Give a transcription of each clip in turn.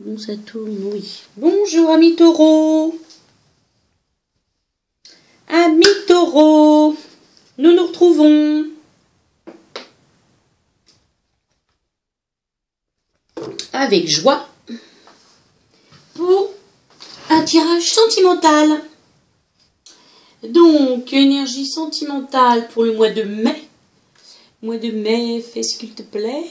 Bon, ça tourne, oui. Bonjour, amis taureaux. Amis taureaux, nous nous retrouvons. Avec joie pour un tirage sentimental. Donc, énergie sentimentale pour le mois de mai. Mois de mai, fais ce qu'il te plaît.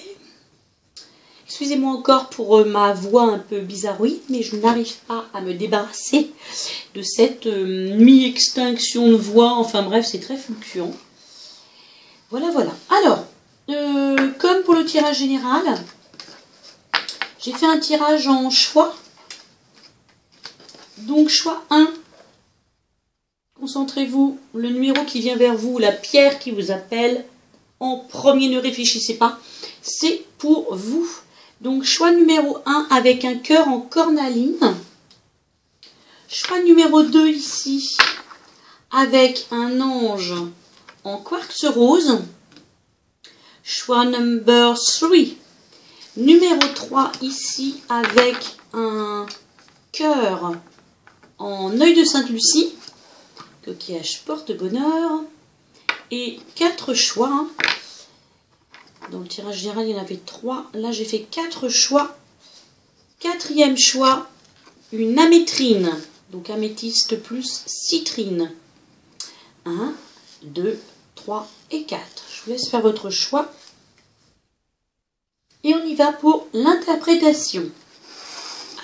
Excusez-moi encore pour ma voix un peu bizarroïde, mais je n'arrive pas à me débarrasser de cette mi-extinction de voix. Enfin bref, c'est très fluctuant. Voilà, voilà. Alors, comme pour le tirage général, j'ai fait un tirage en choix. Donc, choix 1. Concentrez-vous, le numéro qui vient vers vous, la pierre qui vous appelle, en premier, ne réfléchissez pas, c'est pour vous. Donc, choix numéro 1 avec un cœur en cornaline. Choix numéro 2 ici, avec un ange en quartz rose. Choix number 3. Numéro 3 ici, avec un cœur en œil de Sainte-Lucie. Coquillage porte-bonheur. Et 4 choix. Dans le tirage général, il y en avait 3. Là, j'ai fait 4 choix. 4e choix, une amétrine. Donc, améthyste plus citrine. 1, 2, 3 et 4. Je vous laisse faire votre choix. Et on y va pour l'interprétation.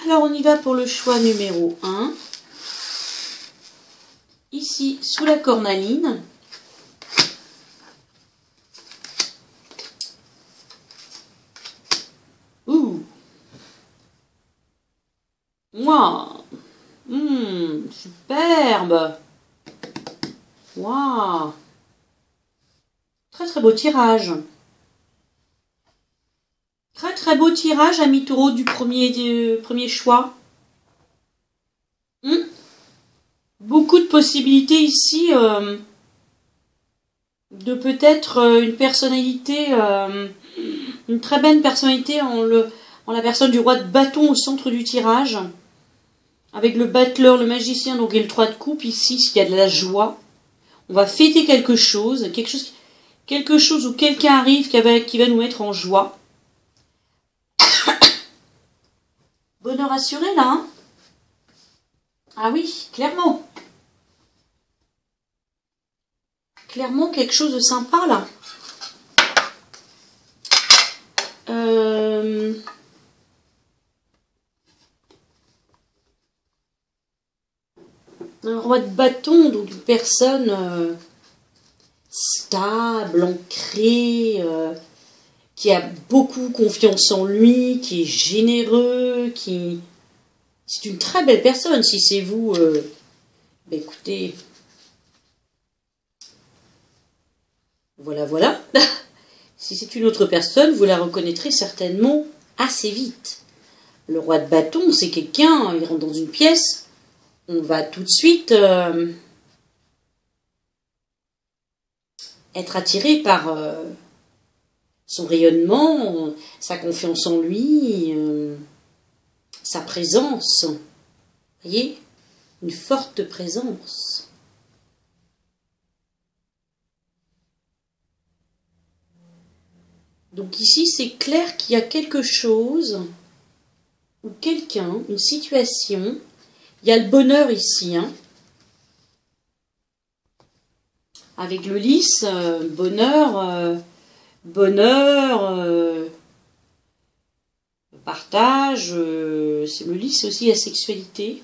Alors, on y va pour le choix numéro 1. Ici, sous la cornaline. Wow. Superbe. Waouh. Très très beau tirage. Très très beau tirage, amis taureaux, du premier choix. Beaucoup de possibilités ici de peut-être une personnalité, une très belle personnalité en la personne du roi de bâton au centre du tirage. Avec le battleur, le magicien, donc et le 3 de coupe ici, s'il y a de la joie. On va fêter quelque chose où quelqu'un arrive qui va nous mettre en joie. Bonheur assuré là, hein? Ah oui, clairement. Clairement quelque chose de sympa là. Un roi de bâton, donc une personne stable, ancrée, qui a beaucoup confiance en lui, qui est généreux, c'est une très belle personne. Si c'est vous, bah écoutez, voilà, voilà. Si c'est une autre personne, vous la reconnaîtrez certainement assez vite. Le roi de bâton, c'est quelqu'un, il rentre dans une pièce, on va tout de suite être attiré par son rayonnement, sa confiance en lui, sa présence. Vous voyez, une forte présence. Donc ici, c'est clair qu'il y a quelque chose, ou quelqu'un, une situation. Il y a le bonheur ici, hein. Avec le lys, bonheur, partage, c'est le lys aussi la sexualité.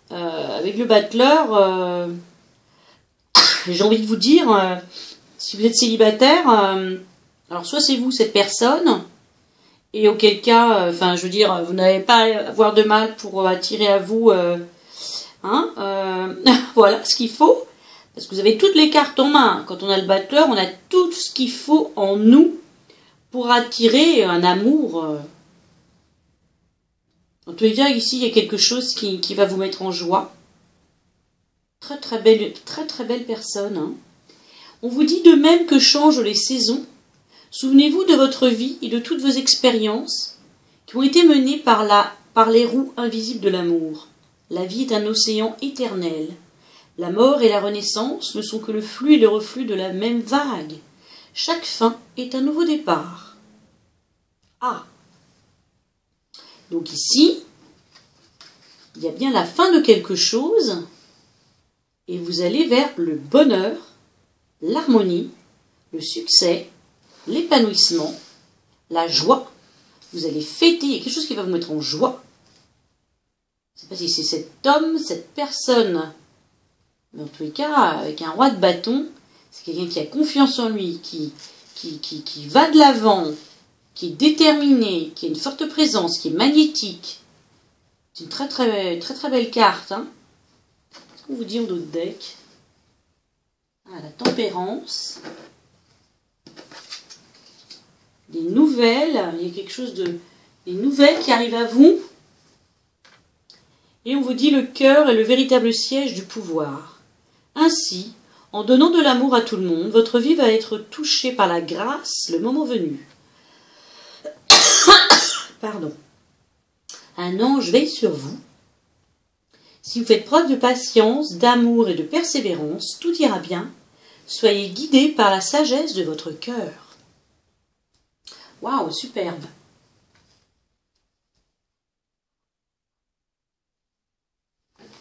Avec le battleur, j'ai envie de vous dire, si vous êtes célibataire, alors soit c'est vous cette personne, et auquel cas, enfin je veux dire, vous n'allez pas avoir de mal pour attirer à vous, voilà ce qu'il faut, parce que vous avez toutes les cartes en main. Quand on a le battleur, on a tout ce qu'il faut en nous pour attirer un amour. En tous les cas, ici, il y a quelque chose qui va vous mettre en joie. Très très belle personne, hein. On vous dit de même que changent les saisons. Souvenez-vous de votre vie et de toutes vos expériences qui ont été menées par les roues invisibles de l'amour. La vie est un océan éternel. La mort et la renaissance ne sont que le flux et le reflux de la même vague. Chaque fin est un nouveau départ. Ah! Donc ici, il y a bien la fin de quelque chose et vous allez vers le bonheur, l'harmonie, le succès, l'épanouissement, la joie. Vous allez fêter, il y a quelque chose qui va vous mettre en joie. Je ne sais pas si c'est cet homme, cette personne, mais en tous les cas, avec un roi de bâton, c'est quelqu'un qui a confiance en lui, qui va de l'avant, qui est déterminé, qui a une forte présence, qui est magnétique. C'est une très très belle carte. Hein. Qu'est-ce qu'on vous dit en d'autres decks? Ah, la tempérance. Des nouvelles. Il y a quelque chose de... Des nouvelles qui arrivent à vous. Et on vous dit le cœur est le véritable siège du pouvoir. Ainsi, en donnant de l'amour à tout le monde, votre vie va être touchée par la grâce le moment venu. Pardon. Un ange veille sur vous. Si vous faites preuve de patience, d'amour et de persévérance, tout ira bien. Soyez guidés par la sagesse de votre cœur. Waouh, superbe.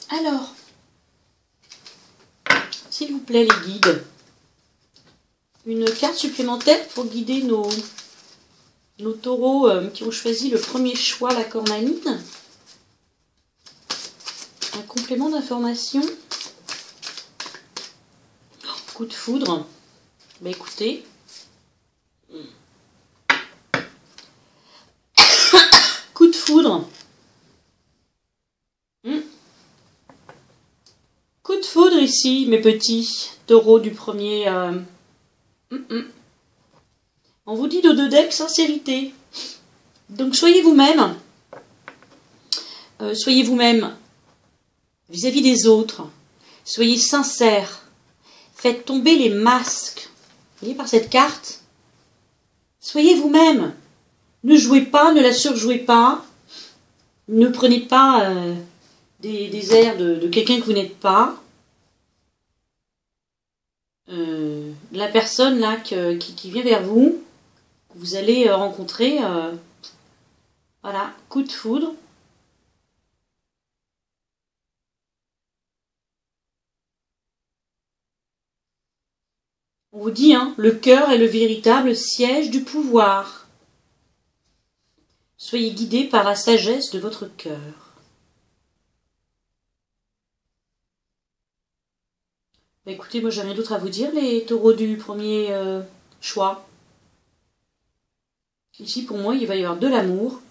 Alors, s'il vous plaît les guides, une carte supplémentaire pour guider nos taureaux qui ont choisi le premier choix, la cornaline. Un complément d'information. Coup de foudre. Ben écoutez. Coup de foudre. Coup de foudre ici, mes petits taureaux du premier. On vous dit de deux decks, sincérité. Donc soyez vous-même. Soyez vous-même vis-à-vis des autres. Soyez sincères. Faites tomber les masques. Vous voyez par cette carte? Soyez vous-même. Ne jouez pas, ne la surjouez pas. Ne prenez pas des airs de quelqu'un que vous n'êtes pas. La personne là qui vient vers vous, vous allez rencontrer, voilà, coup de foudre. On vous dit, hein, le cœur est le véritable siège du pouvoir. Soyez guidés par la sagesse de votre cœur. Bah écoutez, moi j'ai rien d'autre à vous dire, les taureaux du premier choix. Ici, pour moi, il va y avoir de l'amour,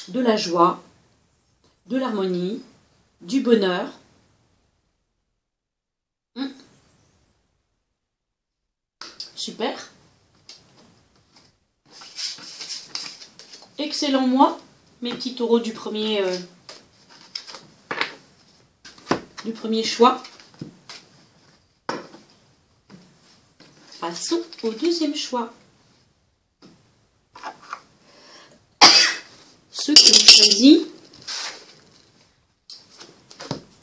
de la joie, de l'harmonie, du bonheur. Super. Excellent mois, mes petits taureaux du premier choix. Passons au deuxième choix. Ceux qui ont choisi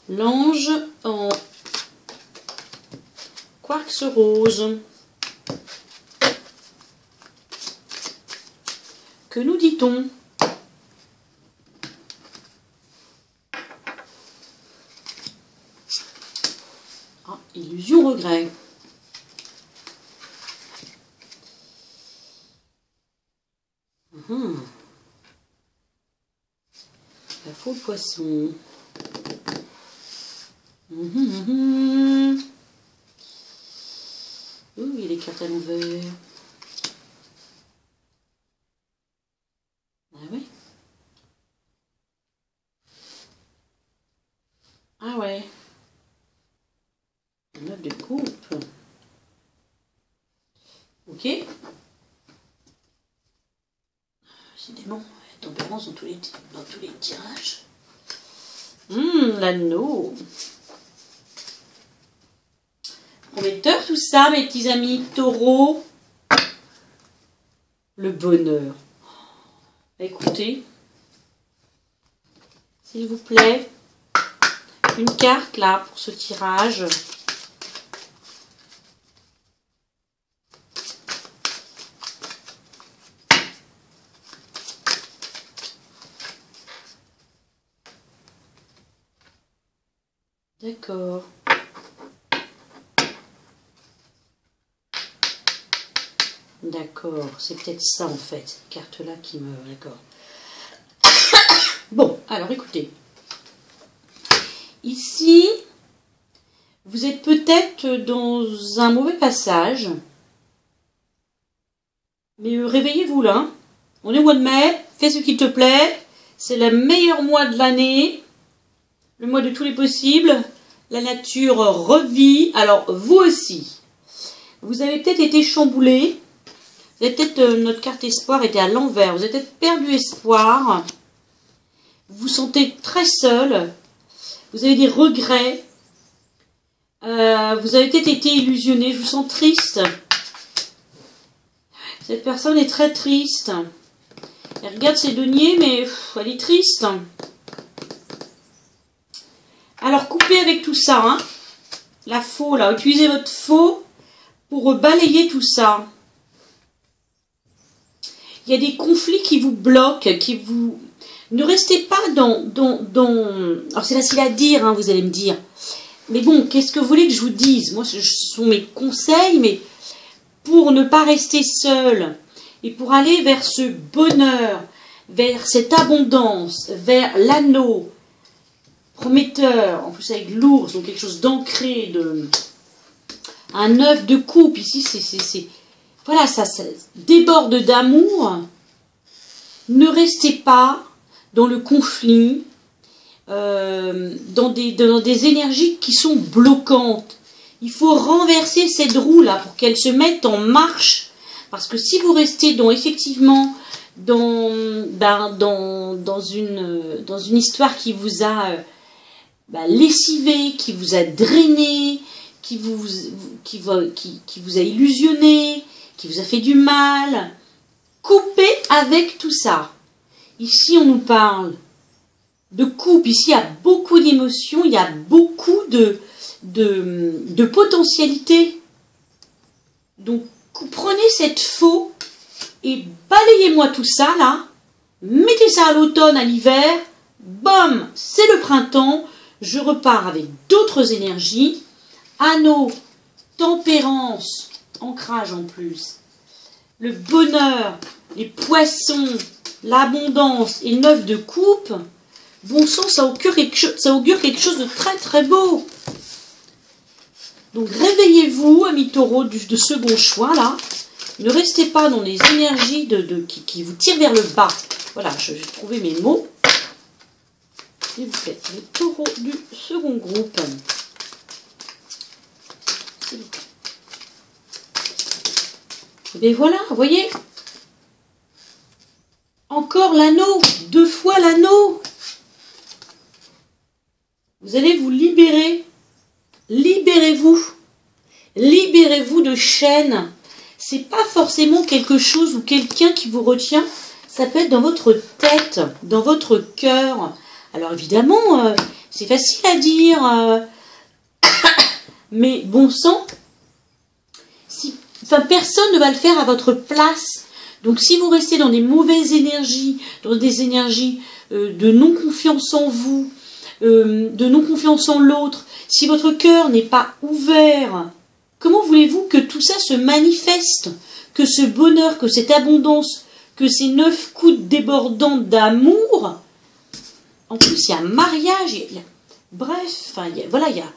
l'ange en quartz rose. Que nous dit-on? Ah, illusion regret. La faux poisson. Ouh, il y a les cartes à l'envers. Ah ouais. Ah ouais. Un 9 de coupe. Ok. Décidément, tempérance dans tous les tirages. L'anneau. Prometteur tout ça, mes petits amis taureaux. Le bonheur. Écoutez, s'il vous plaît, une carte là pour ce tirage. D'accord. D'accord, c'est peut-être ça en fait, cette carte-là qui me... D'accord. Bon, alors écoutez. Ici, vous êtes peut-être dans un mauvais passage. Mais réveillez-vous là. On est au mois de mai, fais ce qui te plaît. C'est le meilleur mois de l'année. Le mois de tous les possibles. La nature revit. Alors, vous aussi. Vous avez peut-être été chamboulé. Vous avez peut-être, notre carte espoir était à l'envers. Vous avez peut-être perdu espoir. Vous vous sentez très seul. Vous avez des regrets. Vous avez peut-être été illusionné. Je vous sens triste. Cette personne est très triste. Elle regarde ses deniers, mais elle est triste. Alors, coupez avec tout ça. Hein. La faux, là. Utilisez votre faux pour balayer tout ça. Il y a des conflits qui vous bloquent, qui vous... Ne restez pas dans... Alors, c'est facile à dire, hein, vous allez me dire. Mais bon, qu'est-ce que vous voulez que je vous dise? Moi, ce sont mes conseils, mais pour ne pas rester seul et pour aller vers ce bonheur, vers cette abondance, vers l'anneau prometteur, en plus avec l'ours, donc quelque chose d'ancré, un œuf de coupe. Ici, c'est voilà, ça déborde d'amour. Ne restez pas dans le conflit, dans des énergies qui sont bloquantes. Il faut renverser cette roue-là pour qu'elle se mette en marche. Parce que si vous restez effectivement dans une histoire qui vous a lessivé, qui vous a drainé, qui vous a illusionné, qui vous a fait du mal, coupez avec tout ça. Ici, on nous parle de coupe. Ici, il y a beaucoup d'émotions, il y a beaucoup de potentialité. Donc, prenez cette faux et balayez-moi tout ça, là. Mettez ça à l'automne, à l'hiver. Bam, c'est le printemps. Je repars avec d'autres énergies. Anneau, tempérance, ancrage en plus. Le bonheur, les poissons, l'abondance et 9 de coupe. Bon sang, ça augure quelque chose de très très beau. Donc réveillez-vous, amis taureaux de second choix, là. Ne restez pas dans les énergies qui vous tirent vers le bas. Voilà, je vais trouver mes mots. S'il vous plaît, les taureaux du second groupe. Et bien voilà, vous voyez. Encore l'anneau, 2 fois l'anneau. Vous allez vous libérer. Libérez-vous. Libérez-vous de chaînes. C'est pas forcément quelque chose ou quelqu'un qui vous retient. Ça peut être dans votre tête, dans votre cœur. Alors évidemment, c'est facile à dire. Mais bon sang, personne ne va le faire à votre place. Donc si vous restez dans des mauvaises énergies, dans des énergies de non-confiance en vous, de non-confiance en l'autre, si votre cœur n'est pas ouvert, comment voulez-vous que tout ça se manifeste? Que ce bonheur, que cette abondance, que ces 9 coups débordants d'amour, en plus il y a un mariage, bref, voilà, il y a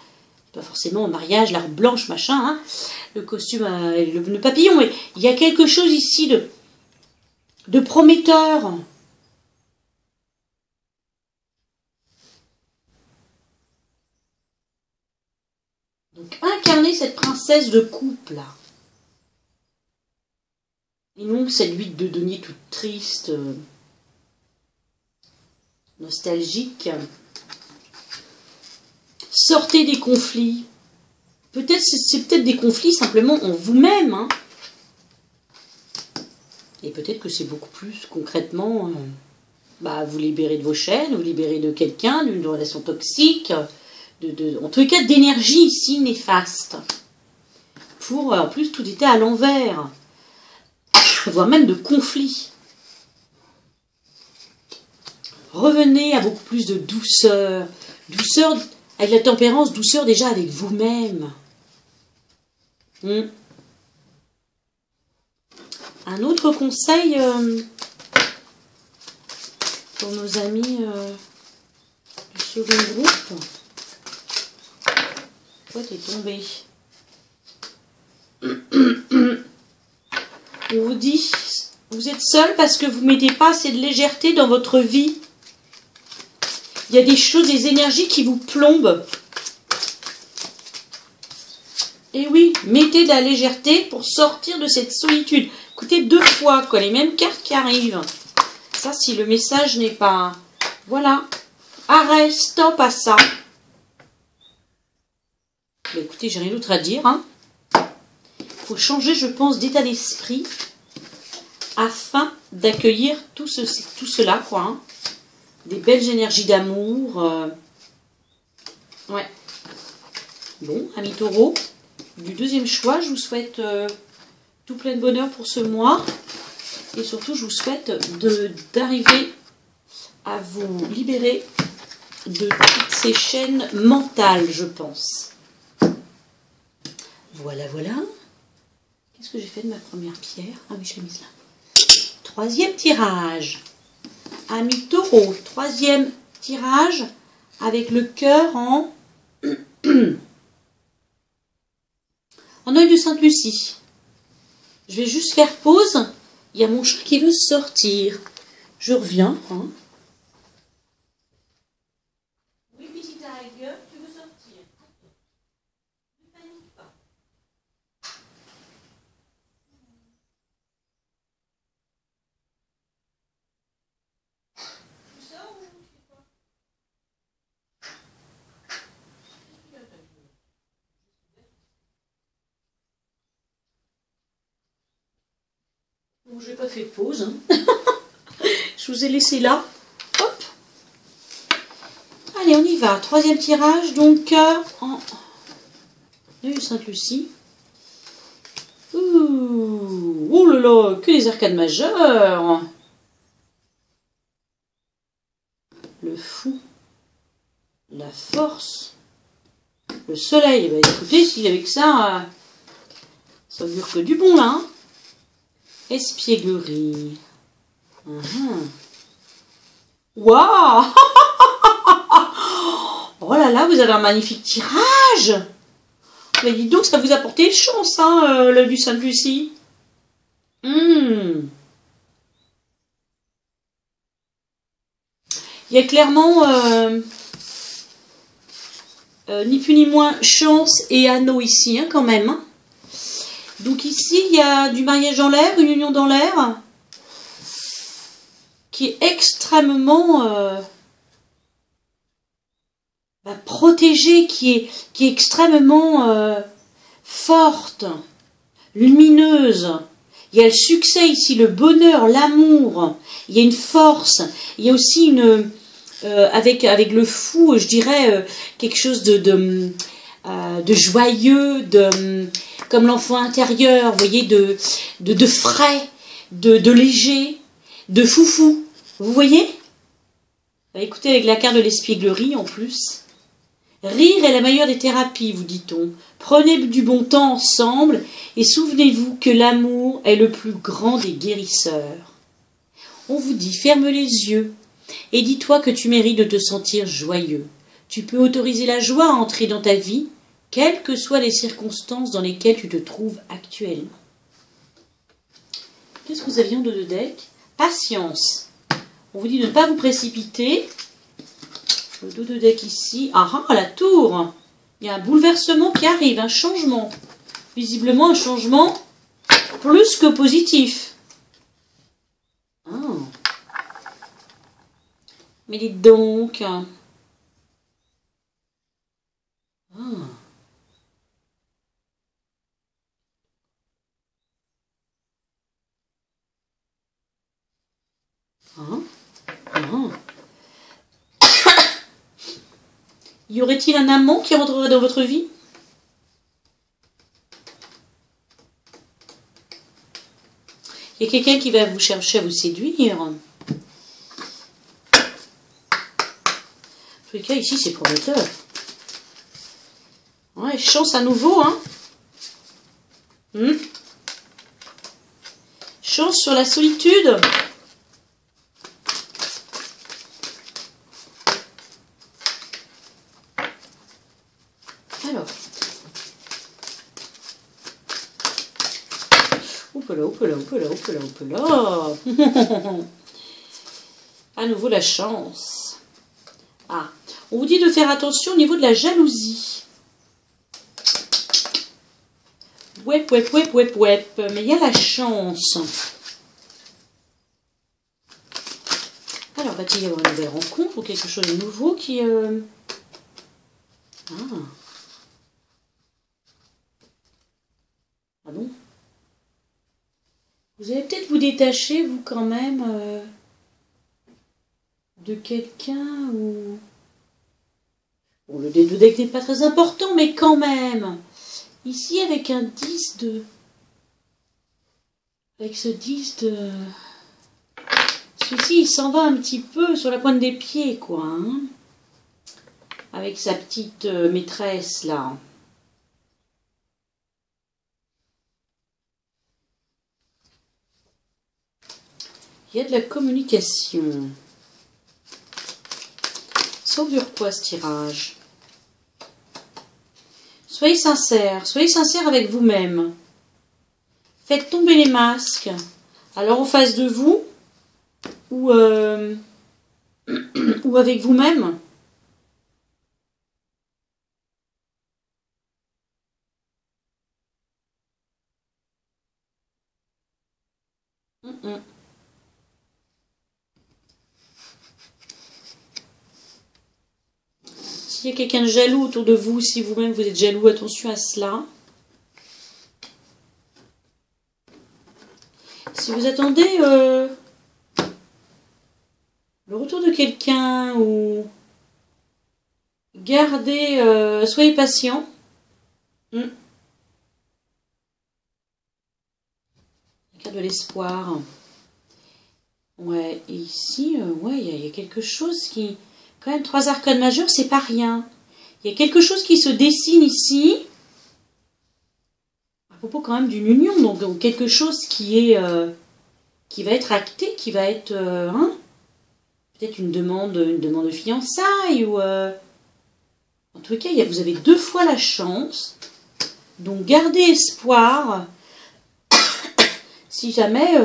pas forcément un mariage, la robe blanche, machin, hein, le costume, le papillon, mais il y a quelque chose ici de prometteur. Donc, incarner cette princesse de coupe, là. Et non cette huile de denier toute triste, nostalgique. Sortez des conflits. Peut-être c'est peut-être des conflits simplement en vous-même. Hein. Et peut-être que c'est beaucoup plus concrètement, vous libérez de vos chaînes, vous libérez de quelqu'un, d'une relation toxique, en tout cas d'énergie ici néfaste. En plus, tout était à l'envers, voire même de conflit. Revenez à beaucoup plus de douceur. Douceur avec la tempérance, douceur déjà avec vous-même. Un autre conseil pour nos amis du second groupe. Pourquoi t'es tombé? On vous dit, vous êtes seul parce que vous ne mettez pas assez de légèreté dans votre vie. Il y a des choses, des énergies qui vous plombent. Et oui, mettez de la légèreté pour sortir de cette solitude. Écoutez, 2 fois, les mêmes cartes qui arrivent. Ça, si le message n'est pas... Voilà. Arrête, stop à ça. Mais écoutez, j'ai rien d'autre à dire. Il faut changer, je pense, d'état d'esprit afin d'accueillir tout cela, quoi. Des belles énergies d'amour. Ouais. Bon, amis taureaux, du deuxième choix, je vous souhaite tout plein de bonheur pour ce mois. Et surtout, je vous souhaite d'arriver à vous libérer de toutes ces chaînes mentales, je pense. Voilà, voilà. Qu'est-ce que j'ai fait de ma première pierre? Ah oui, je l'ai mise là. 3e tirage. Amis taureaux, 3e tirage avec le cœur en œil de Sainte-Lucie. Je vais juste faire pause. Il y a mon chat qui veut sortir. Je reviens. Oui, petit tiger, tu veux sortir? Ne panique pas. Tu sors ou tu fais quoi? Bon, je n'ai pas fait pause. Je vous ai laissé là. Hop. Allez, on y va. 3e tirage, donc cœur en œil de Sainte-Lucie. Oh là là, que les arcades majeures. Le fou. La force. Le soleil. Bah, écoutez, si avec ça, ça ne dure que du bon là. Espièglerie. Waouh. Oh là là, vous avez un magnifique tirage. Mais dites donc, ça vous a porté chance, l'œil du Sainte-Lucie. Il y a clairement ni plus ni moins chance et anneau ici, quand même. Donc ici, il y a du mariage en l'air, une union dans l'air, qui est extrêmement protégée, qui est extrêmement forte, lumineuse. Il y a le succès ici, le bonheur, l'amour. Il y a une force. Il y a aussi une avec le fou, je dirais quelque chose de joyeux, comme l'enfant intérieur, vous voyez, de frais, de léger, de foufou. Vous voyez? Écoutez, avec la carte de l'espièglerie en plus. Rire est la meilleure des thérapies, vous dit-on. Prenez du bon temps ensemble et souvenez-vous que l'amour est le plus grand des guérisseurs. On vous dit, ferme les yeux et dis-toi que tu mérites de te sentir joyeux. Tu peux autoriser la joie à entrer dans ta vie, quelles que soient les circonstances dans lesquelles tu te trouves actuellement. Qu'est-ce que vous aviez en dos de deck? Patience. On vous dit de ne pas vous précipiter. Le dos de deck ici. Ah, la tour. Il y a un bouleversement qui arrive, un changement. Visiblement un changement plus que positif. Mais dites donc. Hein? Hein? Y aurait-il un amant qui rentrerait dans votre vie? Il y a quelqu'un qui va vous chercher à vous séduire. En tous les cas, ici, c'est prometteur. Ouais, chance à nouveau, hein. Chance sur la solitude. Alors. Oupala, oupala, oupala, oupala, oupala. À nouveau la chance. Ah, on vous dit de faire attention au niveau de la jalousie. Wep, wep, wep, wep, wep. Mais il y a la chance. Alors, va-t-il y avoir une nouvelle rencontre ou quelque chose de nouveau qui... Ah. Ah bon? Vous allez peut-être vous détacher, vous, quand même, de quelqu'un ou... Bon, le dé de deck n'est pas très important, mais quand même. Ici, avec un 10 de... Avec ce 10 de... Celui-ci, il s'en va un petit peu sur la pointe des pieds, quoi. Hein, avec sa petite maîtresse, là. Il y a de la communication. Ça augure quoi, ce tirage? Soyez sincère avec vous-même. Faites tomber les masques. Alors en face de vous, ou avec vous-même. S'il y a quelqu'un de jaloux autour de vous, si vous-même vous êtes jaloux, attention à cela. Si vous attendez le retour de quelqu'un ou gardez, soyez patient. La carte de l'espoir. Ouais, et ici, ouais, il y a quelque chose qui... Quand même, 3 arcanes majeures, c'est pas rien. Il y a quelque chose qui se dessine ici. À propos quand même d'une union, donc quelque chose qui est... qui va être acté, qui va être... hein, peut-être une demande de fiançailles ou... En tout cas, vous avez 2 fois la chance. Donc, gardez espoir. Si jamais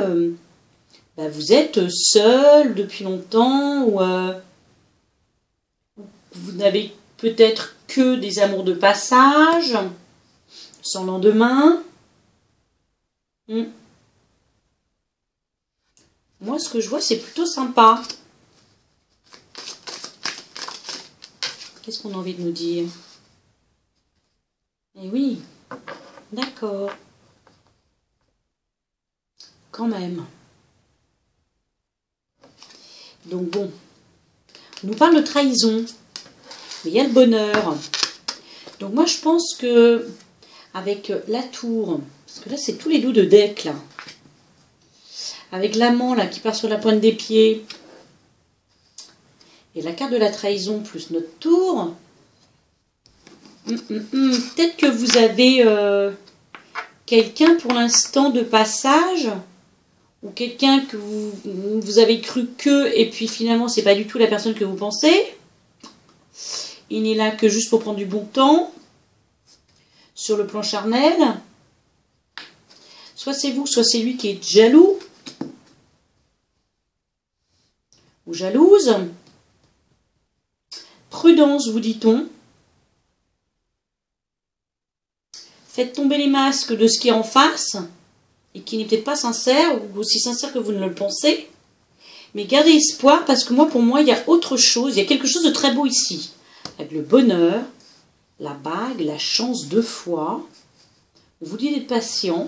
bah, vous êtes seul depuis longtemps ou vous n'avez peut-être que des amours de passage, sans lendemain. Moi, ce que je vois, c'est plutôt sympa. Qu'est-ce qu'on a envie de nous dire? Eh oui, d'accord. Quand même. Donc bon, on nous parle de trahison. Mais il y a le bonheur. Donc moi, je pense que avec la tour, parce que là, c'est tous les dos de deck, là. Avec l'amant, là, qui part sur la pointe des pieds. Et la carte de la trahison plus notre tour. Peut-être que vous avez quelqu'un pour l'instant de passage. Ou quelqu'un que vous avez cru que, et puis finalement, c'est pas du tout la personne que vous pensez. Il n'est là que juste pour prendre du bon temps. Sur le plan charnel. Soit c'est vous, soit c'est lui qui est jaloux. Ou jalouse. Prudence, vous dit-on. Faites tomber les masques de ce qui est en face. Et qui n'est peut-être pas sincère, ou aussi sincère que vous ne le pensez. Mais gardez espoir, parce que pour moi, il y a autre chose. Il y a quelque chose de très beau ici. Avec le bonheur, la bague, la chance 2 fois. On vous dit d'être patient.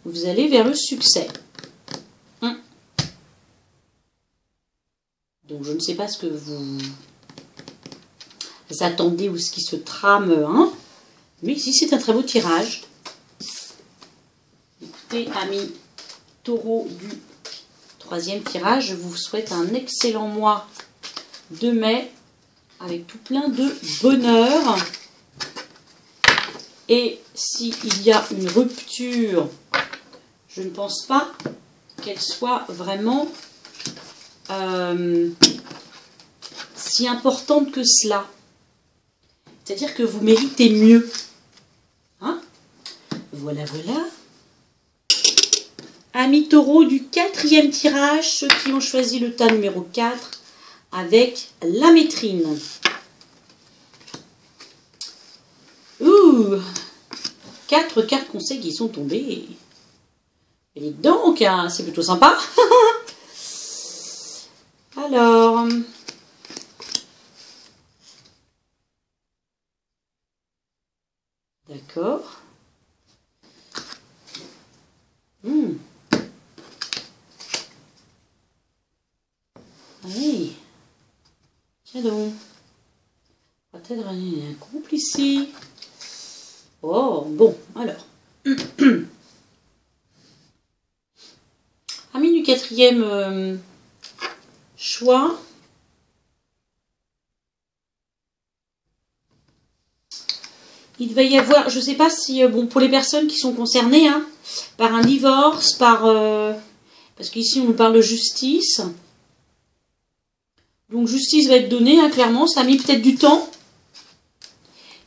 Vous allez vers le succès. Donc je ne sais pas ce que vous attendez ou ce qui se trame, hein. Mais ici c'est un très beau tirage. Écoutez, amis taureaux du 3e tirage, je vous souhaite un excellent mois de mai avec tout plein de bonheur. Et s'il y a une rupture, je ne pense pas qu'elle soit vraiment si importante que cela. C'est-à-dire que vous méritez mieux. Hein? Voilà, voilà. Amis taureaux du 4e tirage, ceux qui ont choisi le tas numéro 4 avec la métrine. Ouh, 4 cartes conseils qui sont tombées. Et dites donc, hein, c'est plutôt sympa. Alors, d'accord. Allez, tiens donc. On va peut-être un couple ici. Oh, bon, alors. Amis du 4e choix. Il va y avoir, je ne sais pas si, bon, pour les personnes qui sont concernées, hein, par un divorce, parce qu'ici on nous parle de justice. Donc justice va être donnée, hein, clairement, ça a mis peut-être du temps.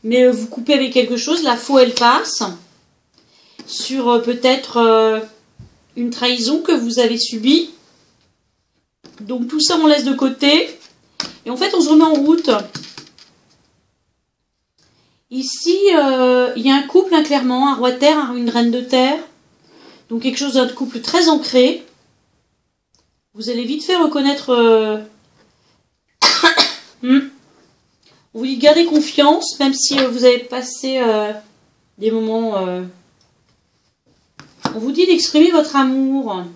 Mais vous coupez avec quelque chose, la faux elle passe. Sur peut-être une trahison que vous avez subie. Donc tout ça on laisse de côté. Et en fait on se remet en route. Ici, il y a un couple, hein, clairement, un roi de terre, une reine de terre. Donc quelque chose d'un couple très ancré. Vous allez vite fait reconnaître... Vous lui gardez confiance, même si vous avez passé des moments... On vous dit d'exprimer votre amour. Vous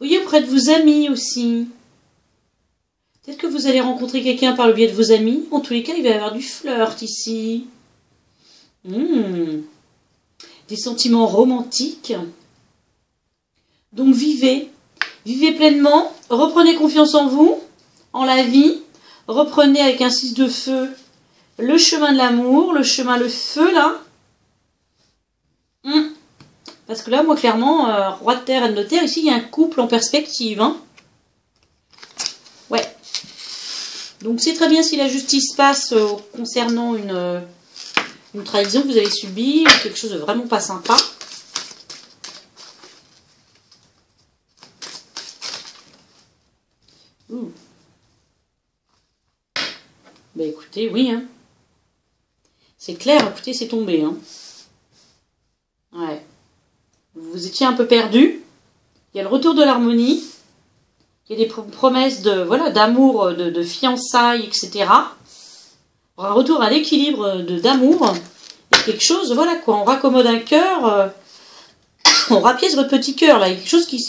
voyez, auprès de vos amis aussi. Peut-être que vous allez rencontrer quelqu'un par le biais de vos amis. En tous les cas, il va y avoir du flirt ici. Des sentiments romantiques. Donc vivez. Vivez pleinement. Reprenez confiance en vous, en la vie. Reprenez avec un 6 de feu le chemin de l'amour, le feu là. Parce que là, moi, clairement, roi de terre, reine de terre, ici, il y a un couple en perspective. Hein. Ouais. Donc, c'est très bien si la justice passe concernant une trahison que vous avez subie, ou quelque chose de vraiment pas sympa. Ben, écoutez, oui, hein. C'est clair, écoutez, c'est tombé, hein. Ouais. Vous étiez un peu perdu. Il y a le retour de l'harmonie. Il y a des promesses de, voilà, d'amour, de fiançailles, etc. Un retour à l'équilibre d'amour. Et quelque chose, voilà quoi, on raccommode un cœur, on rapièce votre petit cœur, là. Il y a quelque chose qui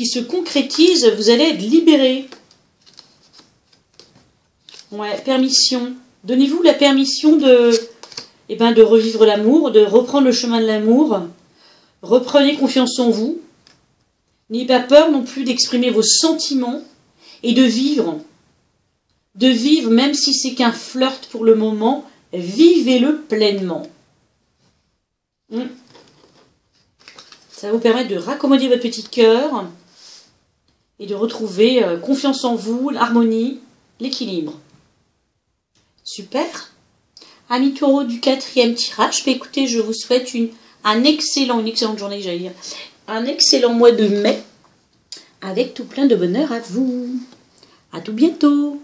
se concrétise, vous allez être libéré. Ouais, permission. Donnez-vous la permission de revivre l'amour, de reprendre le chemin de l'amour. Reprenez confiance en vous. N'ayez pas peur non plus d'exprimer vos sentiments et de vivre. De vivre, même si c'est qu'un flirt pour le moment, vivez-le pleinement. Ça va vous permettre de raccommoder votre petit cœur et de retrouver confiance en vous, l'harmonie, l'équilibre. Super. Amis taureaux du 4e tirage, écoutez, une excellente journée, j'allais dire, un excellent mois de mai, avec tout plein de bonheur à vous. À tout bientôt.